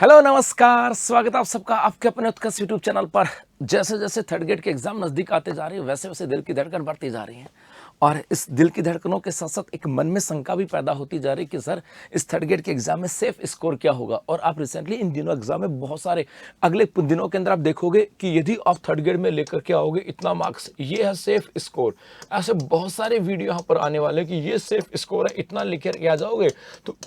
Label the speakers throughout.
Speaker 1: Hello नमस्कार, स्वागत है आप सबका आपके अपने उत्कर्ष यूट्यूब चैनल पर। जैसे जैसे थर्ड ग्रेड के एग्जाम नज़दीक आते जा रही है वैसे वैसे दिल की धड़कन बढ़ती जा रही है और इस दिल की धड़कनों के साथ साथ एक मन में शंका भी पैदा होती जा रही है कि सर इस थर्ड ग्रेड के एग्जाम में सेफ स्कोर क्या होगा। और आप रिसेंटली इन दिनों एग्जाम में बहुत सारे अगले दिनों के अंदर आप देखोगे कि यदि आप थर्ड ग्रेड में लेकर के आओगे इतना मार्क्स, ये है सेफ स्कोर। ऐसे बहुत सारे वीडियो यहाँ पर आने वाले कि ये सेफ स्कोर है, इतना लेकर के आ जाओगे तो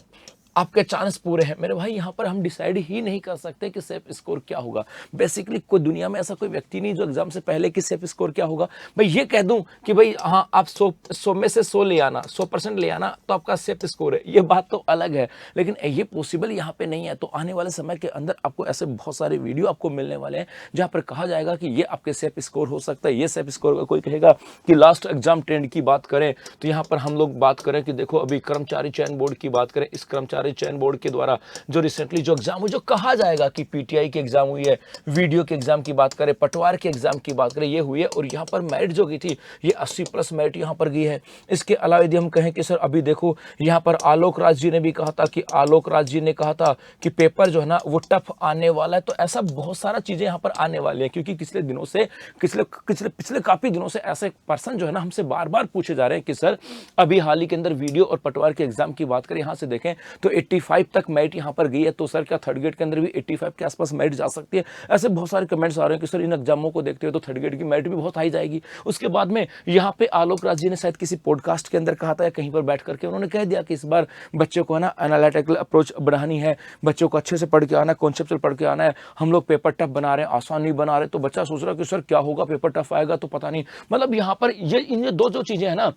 Speaker 1: आपके चांस पूरे हैं। मेरे भाई यहाँ पर हम डिसाइड ही नहीं कर सकते कि सेफ स्कोर क्या होगा। बेसिकली कोई दुनिया में ऐसा कोई व्यक्ति नहीं जो एग्जाम से पहले कि सेफ स्कोर क्या होगा भाई ये कह दूं कि भाई हाँ आप 100 में से 100 ले आना, 100% ले आना तो आपका सेफ स्कोर है, ये बात तो अलग है। लेकिन ये पॉसिबल यहाँ पे नहीं है। तो आने वाले समय के अंदर आपको ऐसे बहुत सारे वीडियो आपको मिलने वाले हैं जहाँ पर कहा जाएगा कि ये आपके सेफ स्कोर हो सकता है, ये सेफ स्कोर का। कोई कहेगा कि लास्ट एग्जाम ट्रेंड की बात करें तो यहाँ पर हम लोग बात करें कि देखो अभी कर्मचारी चयन बोर्ड की बात करें, इस कर्मचारी चयन बोर्ड के द्वारा जो रिसेंटली जो एग्जाम हुई, जो कहा जाएगा कि पीटीआई की एग्जाम हुई है, वीडियो के एग्जाम की बात करें, पटवार के एग्जाम की बात करें, ये हुई है और यहाँ पर मेरिट जो गई थी ये 80+ मेरिट यहाँ पर गई है। इसके अलावा यदि हम कहें कि सर अभी देखो यहाँ पर आलोक राज जी ने भी कहा था कि आलोक राज जी ने कहा था कि पेपर जो है ना वो टफ आने वाला है। तो ऐसा बहुत सारा चीजें यहाँ पर आने वाली है क्योंकि पिछले दिनों से पिछले काफी दिनों से ऐसे पर्सन जो है ना हमसे बार बार पूछे जा रहे हैं कि सर अभी हाल ही के अंदर वीडियो और पटवार के एग्जाम की बात करें, यहाँ से देखें तो 85 तक मेरिट यहाँ पर गई है, तो सर क्या थर्ड ग्रेड के अंदर भी 85 के आसपास मेरिट जा सकती है। ऐसे बहुत सारे कमेंट्स आ रहे हैं कि सर इन एग्जामों को देखते हो तो थर्ड ग्रेड की मेरिट भी बहुत हाई जाएगी। उसके बाद में यहाँ पे आलोक राज जी ने शायद किसी पॉडकास्ट के अंदर कहा था या कहीं पर बैठ करके उन्होंने कह दिया कि इस बार बच्चों को है ना एनालिटिकल अप्रोच बढ़ानी है, बच्चों को अच्छे से पढ़ के आना है, कॉन्सेप्चुअल पढ़ के आना है। हम लोग पेपर टफ बना रहे हैं, आसान नहीं बना रहे। तो बच्चा सोच रहा है कि सर क्या होगा, पेपर टफ आएगा तो पता नहीं। मतलब यहाँ पर ये इन दो जो चीजें हैं ना,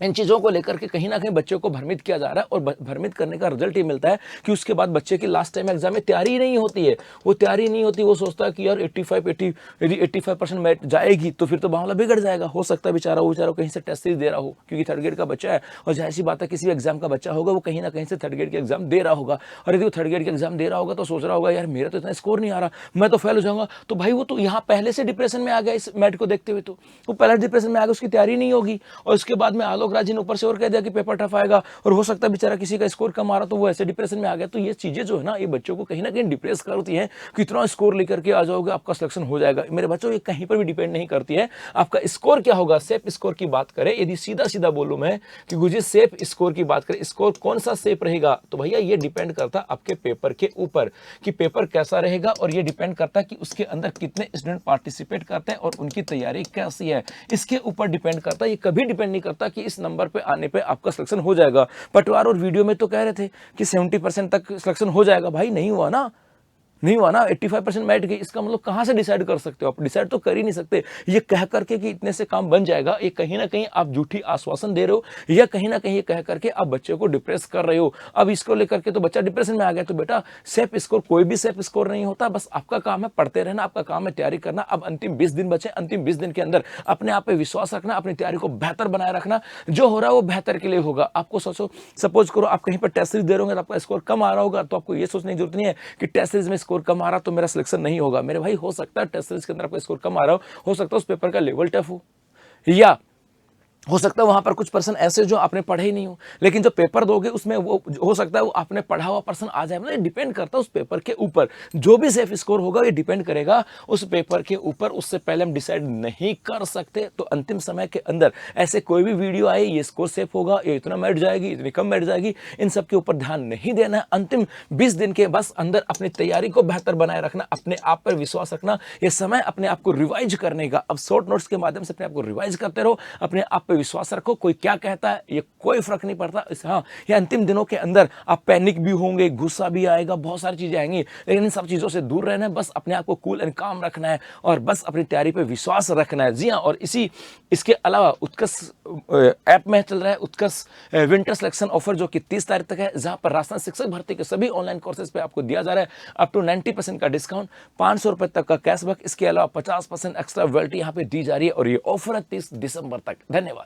Speaker 1: इन चीज़ों को लेकर के कहीं ना कहीं बच्चों को भ्रमित किया जा रहा है और भ्रमित करने का रिजल्ट ये मिलता है कि उसके बाद बच्चे की लास्ट टाइम एग्जाम में तैयारी ही नहीं होती है। वो तैयारी नहीं होती, वो सोचता है कि यार 85% मेरिट जाएगी तो फिर तो मामला बिगड़ जाएगा। हो सकता है बेचारा कहीं से टेस्ट सीरीज दे रहा हो क्योंकि थर्ड ग्रेड का बच्चा है और जाहिर सी बात है किसी एग्जाम का बच्चा होगा वो कहीं ना कहीं से थर्ड ग्रेड के एग्जाम दे रहा होगा। और यदि वो थर्ड ग्रेड के एग्जाम दे रहा होगा तो सोच रहा होगा यार मेरा तो इतना स्कोर नहीं आ रहा, मैं तो फेल हो जाऊंगा। तो भाई वो तो यहाँ पहले से डिप्रेशन में आ गया इस मेरिट को देखते हुए, तो वो पहले डिप्रेशन में आ गया, उसकी तैयारी नहीं होगी। और उसके बाद में आलोक राज जी ने ऊपर से और कह दिया कि पेपर टफ आएगा और हो सकता है बेचारा किसी का स्कोर कम आ रहा तो वो ऐसे डिप्रेशन में आ गया। तो ये चीजें जो है ना ये बच्चों को कहीं ना कहीं डिप्रेस करती हैं। कितना स्कोर लेकर के आ जाओगे आपका सिलेक्शन हो जाएगा। मेरे बच्चों ये कहीं पर भी डिपेंड नहीं करती है आपका स्कोर क्या होगा। सेफ स्कोर की बात करें, यदि सीधा सीधा बोलूं मैं कि गुजर सेफ स्कोर की बात करें, स्कोर कौन सा सेफ रहेगा तो भैया ये डिपेंड करता है आपके पेपर के ऊपर कि पेपर कैसा रहेगा। और ये डिपेंड करता है कि उसके अंदर कितने स्टूडेंट पार्टिसिपेट करते हैं और उनकी तैयारी कैसी है, इसके ऊपर डिपेंड करता है। ये कभी डिपेंड नहीं करता कि इस नंबर पे आने पे आपका सिलेक्शन हो जाएगा। पटवार और वीडियो में तो कह रहे थे कि 70% तक सिलेक्शन हो जाएगा, भाई नहीं हुआ ना, नहीं हुआ ना। 85% मेरिट गई, इसका मतलब कहां से डिसाइड कर सकते हो आप? डिसाइड तो कर ही नहीं सकते। ये कह करके कि इतने से काम बन जाएगा, ये कहीं ना कहीं आप झूठी आश्वासन दे रहे हो या कहीं ना कहीं ये कह करके आप बच्चे को डिप्रेस कर रहे हो। अब इसको लेकर के तो बच्चा डिप्रेशन में आ गया। तो बेटा सेफ स्कोर कोई भी सेफ स्कोर नहीं होता, बस आपका काम है पढ़ते रहना, आपका काम है तैयारी करना। अब अंतिम 20 दिन बचे, अंतिम 20 दिन के अंदर अपने आप पे विश्वास रखना, अपनी तैयारी को बेहतर बनाए रखना। जो हो रहा है वो बेहतर के लिए होगा। आपको सोचो, सपोज करो आप कहीं पर टेस्ट सीरीज दे रहे होंगे, आपका स्कोर कम आ रहा होगा तो आपको ये सोचने की जरूरत नहीं है कि टेस्ट सीरीज में स्कोर कम आ रहा तो मेरा सिलेक्शन नहीं होगा। मेरे भाई हो सकता है टेस्ट सीरीज के अंदर आपका स्कोर कम आ रहा हो सकता है उस पेपर का लेवल टफ हो, या हो सकता है वहां पर कुछ पर्सन ऐसे जो आपने पढ़े ही नहीं हो, लेकिन जो पेपर दोगे उसमें वो हो सकता है वो आपने पढ़ा हुआ पर्सन आ जाए। मतलब डिपेंड करता है उस पेपर के ऊपर। जो भी सेफ स्कोर होगा ये डिपेंड करेगा उस पेपर के ऊपर। उससे पहले हम डिसाइड नहीं कर सकते। तो अंतिम समय के अंदर ऐसे कोई भी वीडियो आए ये स्कोर सेफ होगा, ये इतना मेरिट जाएगी, इतनी कम मेरिट जाएगी, इन सब के ऊपर ध्यान नहीं देना है। अंतिम 20 दिन के बस अंदर अपनी तैयारी को बेहतर बनाए रखना, अपने आप पर विश्वास रखना। ये समय अपने आप को रिवाइज करने का। अब शॉर्ट नोट्स के माध्यम से अपने आप को रिवाइज करते रहो, अपने आप पर विश्वास रखो। कोई क्या कहता है ये कोई फर्क नहीं पड़ता। हाँ, ये अंतिम दिनों के अंदर आप पैनिक भी होंगे, गुस्सा भी आएगा, बहुत सारी चीजें आएंगी, लेकिन इन सब चीजों से दूर रहना है। बस अपने आप को कूल एंड काम रखना है और बस अपनी तैयारी पे विश्वास रखना है। जी हाँ, और इसके अलावा उत्कर्ष ऐप में चल रहा है उत्कर्ष विंटर सिलेक्शन ऑफर जो कि 30 तारीख तक है, जहां पर राजस्थान शिक्षक भर्ती के सभी ऑनलाइन कोर्सेज पे आपको दिया जा रहा है अप टू 90% का डिस्काउंट, 500 रुपए तक का कैशबैक। इसके अलावा 50% एक्स्ट्रा वैलिडिटी यहाँ पे दी जा रही है और ये ऑफर है 30 दिसंबर तक। धन्यवाद।